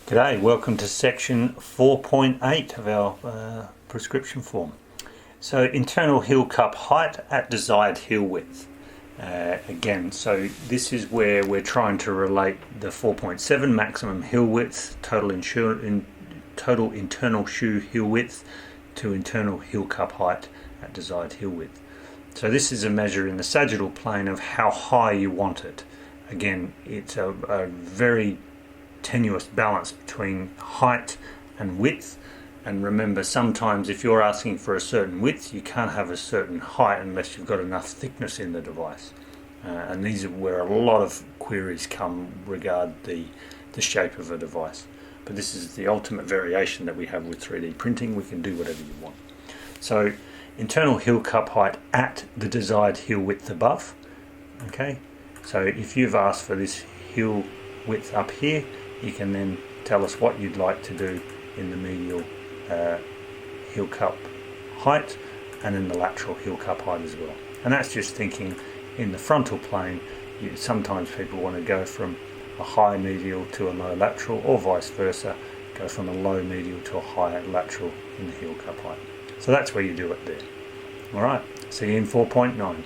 G'day, welcome to section 4.8 of our prescription form. So internal heel cup height at desired heel width. Again, so this is where we're trying to relate the 4.7 maximum heel width, total internal shoe heel width, to internal heel cup height at desired heel width. So this is a measure in the sagittal plane of how high you want it. Again, it's a very tenuous balance between height and width, and remember, sometimes if you're asking for a certain width, you can't have a certain height unless you've got enough thickness in the device, and these are where a lot of queries come regard the shape of a device. But this is the ultimate variation that we have with 3D printing. We can do whatever you want. So internal heel cup height at the desired heel width above. Okay, so if you've asked for this heel width up here, you can then tell us what you'd like to do in the medial heel cup height and in the lateral heel cup height as well. And that's just thinking in the frontal plane. Sometimes people want to go from a high medial to a low lateral, or vice versa, go from a low medial to a high lateral in the heel cup height. So that's where you do it there. Alright, see you in 4.9.